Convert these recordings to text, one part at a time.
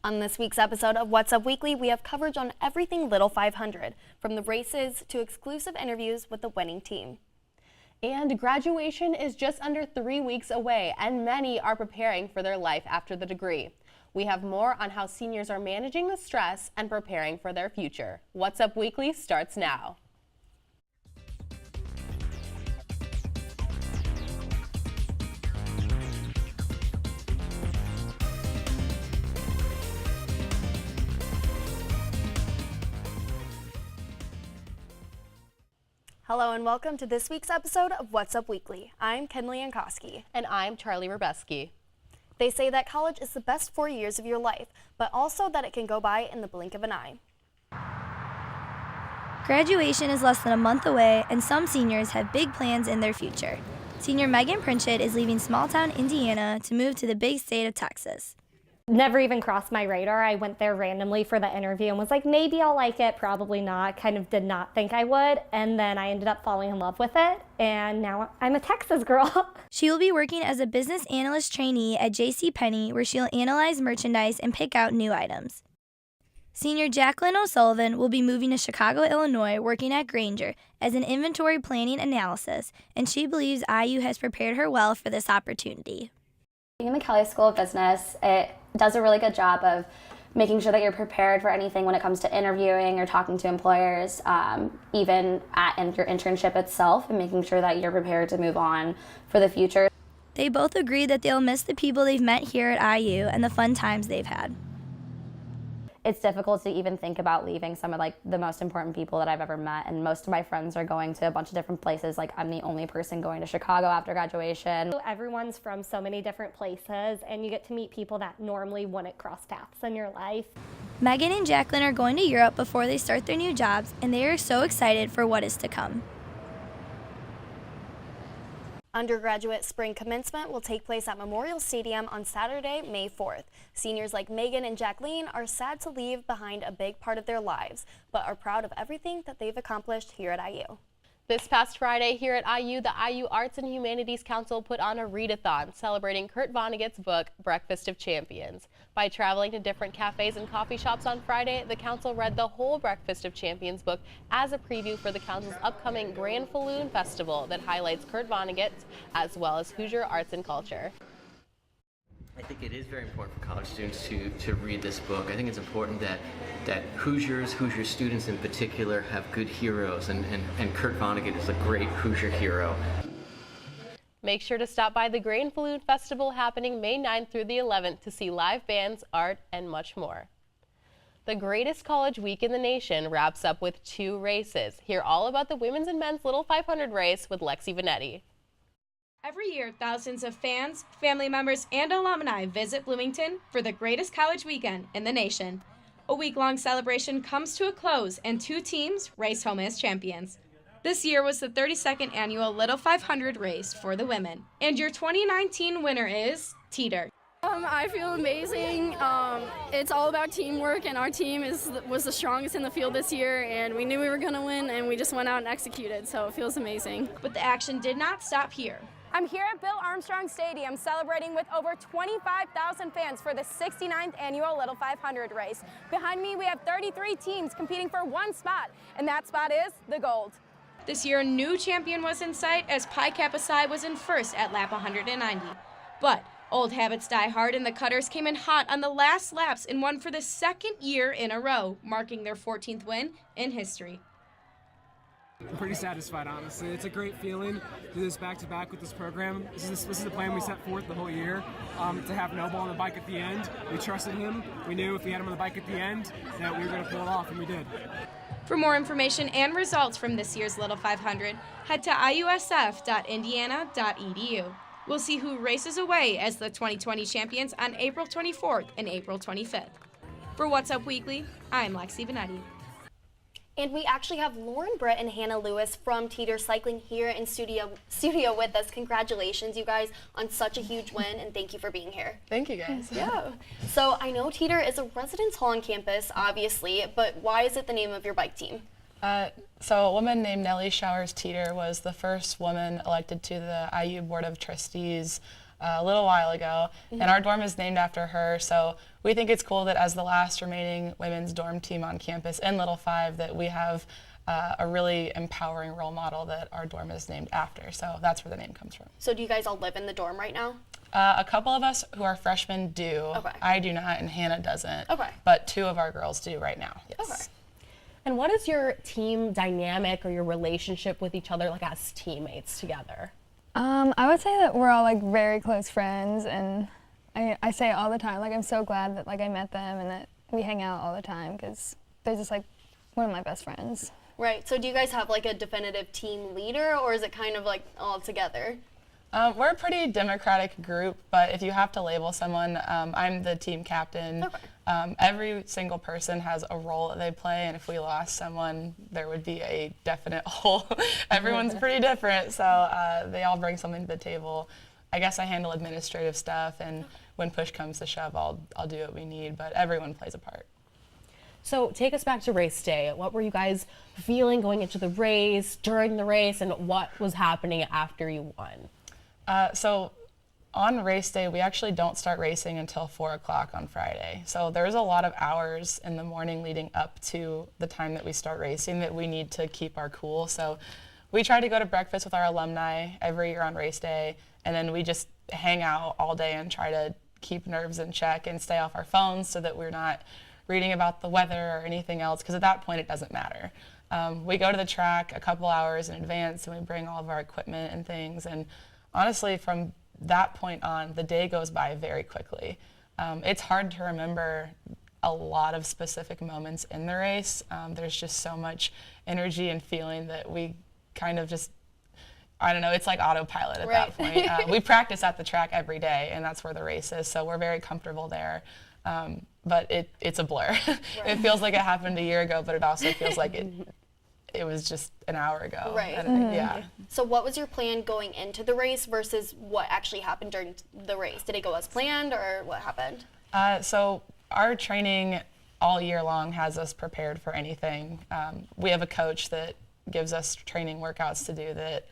On this week's episode of What's Up Weekly, we have coverage on everything Little 500, from the races to exclusive interviews with the winning team. And graduation is just under 3 weeks away, and many are preparing for their life after the degree. We have more on how seniors are managing the stress and preparing for their future. What's Up Weekly starts now. Hello and welcome to this week's episode of What's Up Weekly. I'm Kenley Ankoski. And I'm Charlie Rebeski. They say that college is the best 4 years of your life, but also that it can go by in the blink of an eye. Graduation is less than a month away, and some seniors have big plans in their future. Senior Megan Pritchett is leaving small-town Indiana to move to the big state of Texas. Never even crossed my radar. I went there randomly for the interview and was like, maybe I'll like it, probably not. Kind of did not think I would. And then I ended up falling in love with it. And now I'm a Texas girl. She will be working as a business analyst trainee at JCPenney, where she'll analyze merchandise and pick out new items. Senior Jacqueline O'Sullivan will be moving to Chicago, Illinois, working at Grainger as an inventory planning analysis, and she believes IU has prepared her well for this opportunity. In the Kelley School of Business, it does a really good job of making sure that you're prepared for anything when it comes to interviewing or talking to employers, even at your internship itself, and making sure that you're prepared to move on for the future. They both agree that they'll miss the people they've met here at IU and the fun times they've had. It's difficult to even think about leaving some of the most important people that I've ever met, and most of my friends are going to a bunch of different places. I'm the only person going to Chicago after graduation. Everyone's from so many different places, and you get to meet people that normally wouldn't cross paths in your life. Megan and Jacqueline are going to Europe before they start their new jobs, and they are so excited for what is to come. Undergraduate spring commencement will take place at Memorial Stadium on Saturday, May 4th. Seniors like Megan and Jacqueline are sad to leave behind a big part of their lives, but are proud of everything that they've accomplished here at IU. This past Friday here at IU, the IU Arts and Humanities Council put on a readathon celebrating Kurt Vonnegut's book, Breakfast of Champions. By traveling to different cafes and coffee shops on Friday, the council read the whole Breakfast of Champions book as a preview for the council's upcoming Grand Falloon Festival that highlights Kurt Vonnegut as well as Hoosier arts and culture. I think it is very important for college students to read this book. I think it's important that Hoosier students in particular have good heroes, and Kurt Vonnegut is a great Hoosier hero. Make sure to stop by the Grand Falloon Festival happening May 9th through the 11th to see live bands, art, and much more. The greatest college week in the nation wraps up with 2 races. Hear all about the women's and men's Little 500 race with Lexi Vanetti. Every year, thousands of fans, family members, and alumni visit Bloomington for the greatest college weekend in the nation. A week-long celebration comes to a close, and 2 teams race home as champions. This year was the 32nd annual Little 500 race for the women. And your 2019 winner is Teeter. I feel amazing. It's all about teamwork, and our team was the strongest in the field this year, and we knew we were going to win, and we just went out and executed, so it feels amazing. But the action did not stop here. I'm here at Bill Armstrong Stadium celebrating with over 25,000 fans for the 69th annual Little 500 race. Behind me, we have 33 teams competing for one spot, and that spot is the gold. This year, a new champion was in sight as Pi Kappa Psi was in first at lap 190. But old habits die hard, and the Cutters came in hot on the last laps and won for the 2nd year in a row, marking their 14th win in history. I'm pretty satisfied, honestly. It's a great feeling to do this back-to-back with this program. This is the plan we set forth the whole year, to have Noble on the bike at the end. We trusted him. We knew if we had him on the bike at the end that we were going to pull it off, and we did. For more information and results from this year's Little 500, head to iusf.indiana.edu. We'll see who races away as the 2020 champions on April 24th and April 25th. For What's Up Weekly, I'm Lexi Vanetti. And we actually have Lauren Britt and Hannah Lewis from Teeter Cycling here in studio with us. Congratulations, you guys, on such a huge win, and thank you for being here. Thank you, guys. Yeah. So I know Teeter is a residence hall on campus, obviously, but why is it the name of your bike team? So a woman named Nellie Showers Teeter was the first woman elected to the IU Board of Trustees a little while ago, and our dorm is named after her. So we think it's cool that as the last remaining women's dorm team on campus in Little Five, that we have a really empowering role model that our dorm is named after. So that's where the name comes from. So do you guys all live in the dorm right now? A couple of us who are freshmen do. Okay. I do not, and Hannah doesn't. Okay. But 2 of our girls do right now. Yes. Okay. And what is your team dynamic or your relationship with each other, like as teammates together? I would say that we're all like very close friends, and I say it all the time, like I'm so glad that like I met them and that we hang out all the time because they're just like one of my best friends. Right. So do you guys have like a definitive team leader, or is it kind of like all together? We're a pretty democratic group, but if you have to label someone, I'm the team captain. Okay. Every single person has a role that they play, and if we lost someone, there would be a definite hole. Everyone's pretty different, so they all bring something to the table. I guess I handle administrative stuff, and when push comes to shove, I'll do what we need, but everyone plays a part. So take us back to race day. What were you guys feeling going into the race, during the race, and what was happening after you won? So on race day, we actually don't start racing until 4 o'clock on Friday. So there's a lot of hours in the morning leading up to the time that we start racing that we need to keep our cool. So we try to go to breakfast with our alumni every year on race day, and then we just hang out all day and try to keep nerves in check and stay off our phones so that we're not reading about the weather or anything else, because at that point it doesn't matter. We go to the track a couple hours in advance and we bring all of our equipment and things, and honestly, from that point on, the day goes by very quickly. It's hard to remember a lot of specific moments in the race. There's just so much energy and feeling that we kind of just, I don't know, it's like autopilot at that point. We practice at the track every day, and that's where the race is, so we're very comfortable there. But it's a blur. It feels like it happened a year ago, but it also feels like it was just an hour ago. Right. And, yeah. So what was your plan going into the race versus what actually happened during the race? Did it go as planned, or what happened? So our training all year long has us prepared for anything. We have a coach that gives us training workouts to do that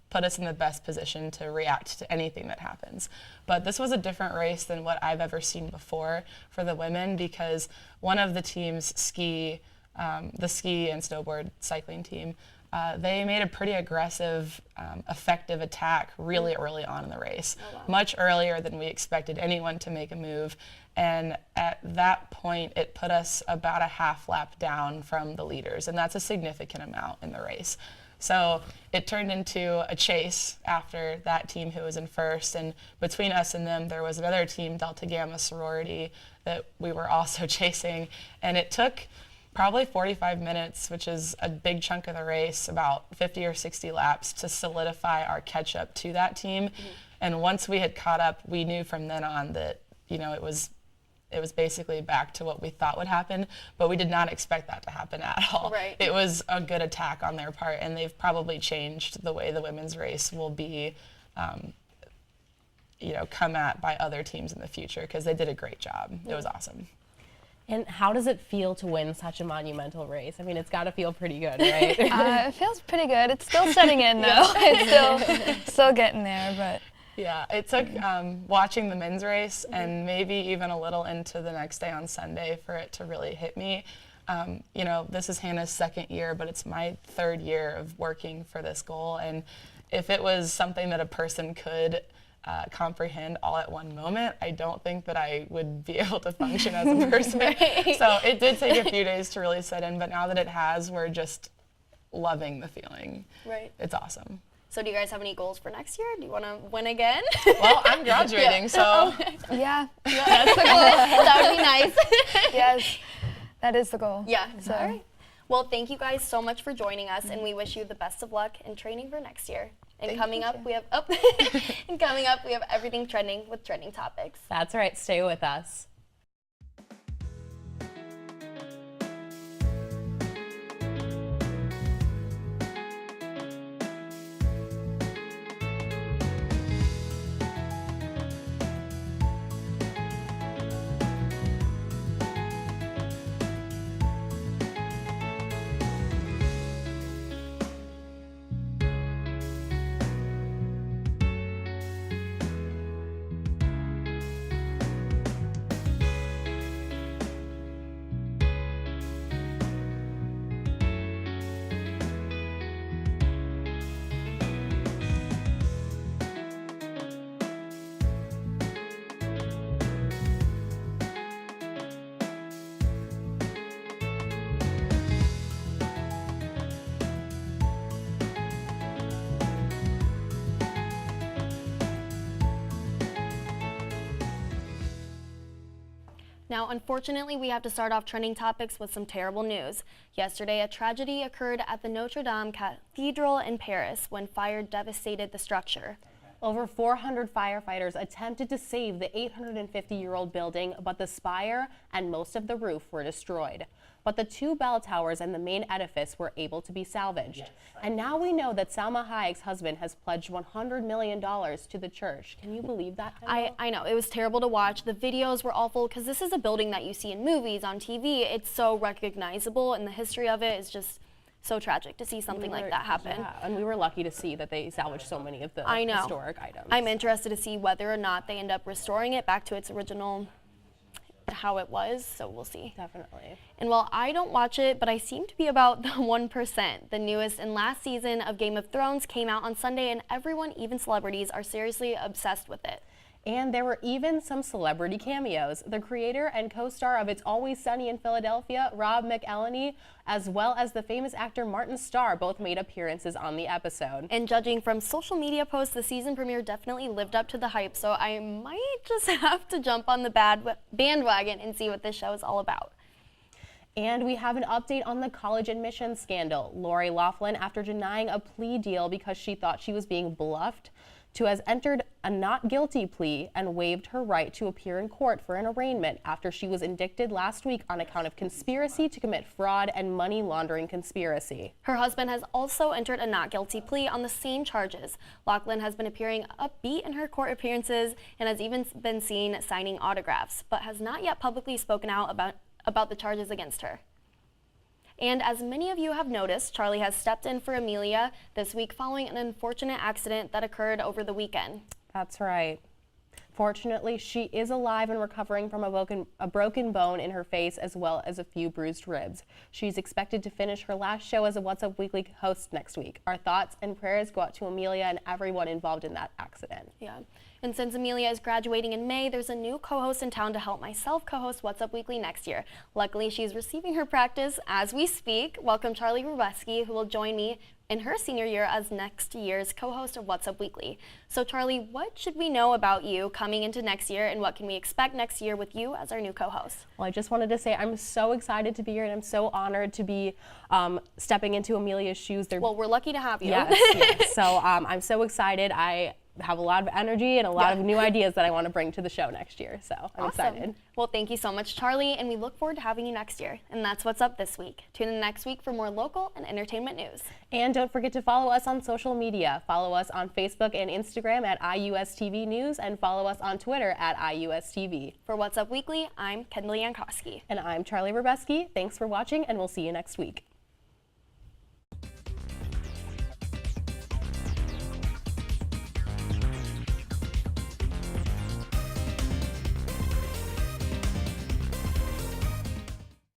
put us in the best position to react to anything that happens. But this was a different race than what I've ever seen before for the women, because one of the teams, the ski and snowboard cycling team, they made a pretty aggressive, effective attack really early on in the race, much earlier than we expected anyone to make a move. And at that point, it put us about a half lap down from the leaders, and that's a significant amount in the race. So it turned into a chase after that team who was in first, and between us and them, there was another team, Delta Gamma sorority, that we were also chasing, and it took probably 45 minutes, which is a big chunk of the race, about 50 or 60 laps, to solidify our catch up to that team. And once we had caught up, we knew from then on that, you know, it was basically back to what we thought would happen, but we did not expect that to happen at all. Right. It was a good attack on their part, and they've probably changed the way the women's race will be, come at by other teams in the future, because they did a great job. It was awesome. And how does it feel to win such a monumental race? I mean, it's got to feel pretty good, right? It feels pretty good. It's still setting in though. It's still getting there, but. Yeah, it took watching the men's race and maybe even a little into the next day on Sunday for it to really hit me. This is Hannah's second year, but it's my third year of working for this goal. And if it was something that a person could comprehend all at one moment, I don't think that I would be able to function as a person. So it did take a few days to really set in, but now that it has, we're just loving the feeling. Right. It's awesome. So do you guys have any goals for next year? Do you want to win again? Well, I'm graduating, so. Yeah. That's the goal. That would be nice. Yes, that is the goal. Yeah. So. All right. Well, thank you guys so much for joining us, and we wish you the best of luck in training for next year. And coming up, we have everything trending with trending topics. That's right. Stay with us. Now, unfortunately, we have to start off trending topics with some terrible news. Yesterday, a tragedy occurred at the Notre Dame Cathedral in Paris when fire devastated the structure. Over 400 firefighters attempted to save the 850-year-old building, but the spire and most of the roof were destroyed. But the 2 bell towers and the main edifice were able to be salvaged. Yes. And now we know that Salma Hayek's husband has pledged $100 million to the church. Can you believe that? I know. It was terrible to watch. The videos were awful because this is a building that you see in movies, on TV. It's so recognizable, and the history of it is just so tragic to see something like that happen. Yeah, and we were lucky to see that they salvaged so many of the historic items. I'm interested to see whether or not they end up restoring it back to its original, how it was, so we'll see. Definitely. And while I don't watch it, but I seem to be about the 1%. The newest and last season of Game of Thrones came out on Sunday, and everyone, even celebrities, are seriously obsessed with it. And there were even some celebrity cameos. The creator and co-star of It's Always Sunny in Philadelphia, Rob McElhenney, as well as the famous actor Martin Starr, both made appearances on the episode. And judging from social media posts, the season premiere definitely lived up to the hype, so I might just have to jump on the bandwagon and see what this show is all about. And we have an update on the college admissions scandal. Lori Loughlin, after denying a plea deal because she thought she was being bluffed, has entered a not guilty plea and waived her right to appear in court for an arraignment after she was indicted last week on account of conspiracy to commit fraud and money laundering conspiracy. Her husband has also entered a not guilty plea on the same charges. Loughlin has been appearing upbeat in her court appearances and has even been seen signing autographs, but has not yet publicly spoken out about the charges against her. And as many of you have noticed, Charlie has stepped in for Amelia this week following an unfortunate accident that occurred over the weekend. That's right. Fortunately, she is alive and recovering from a broken bone in her face as well as a few bruised ribs. She's expected to finish her last show as a What's Up Weekly host next week. Our thoughts and prayers go out to Amelia and everyone involved in that accident. Yeah. And since Amelia is graduating in May, there's a new co-host in town to help myself co-host What's Up Weekly next year. Luckily, she's receiving her practice as we speak. Welcome Charlie Rubeski, who will join me in her senior year as next year's co-host of What's Up Weekly. So Charlie, what should we know about you coming into next year, and what can we expect next year with you as our new co-host? Well, I just wanted to say I'm so excited to be here, and I'm so honored to be stepping into Amelia's shoes. Well, we're lucky to have you. Yes, yes. So I'm so excited. I have a lot of energy and a lot of new ideas that I want to bring to the show next year. So I'm excited. Well, thank you so much, Charlie, and we look forward to having you next year. And that's what's up this week. Tune in next week for more local and entertainment news. And don't forget to follow us on social media. Follow us on Facebook and Instagram at IUSTV News, and follow us on Twitter at IUSTV. For What's Up Weekly, I'm Kendall Yankowski. And I'm Charlie Rubeski. Thanks for watching, and we'll see you next week.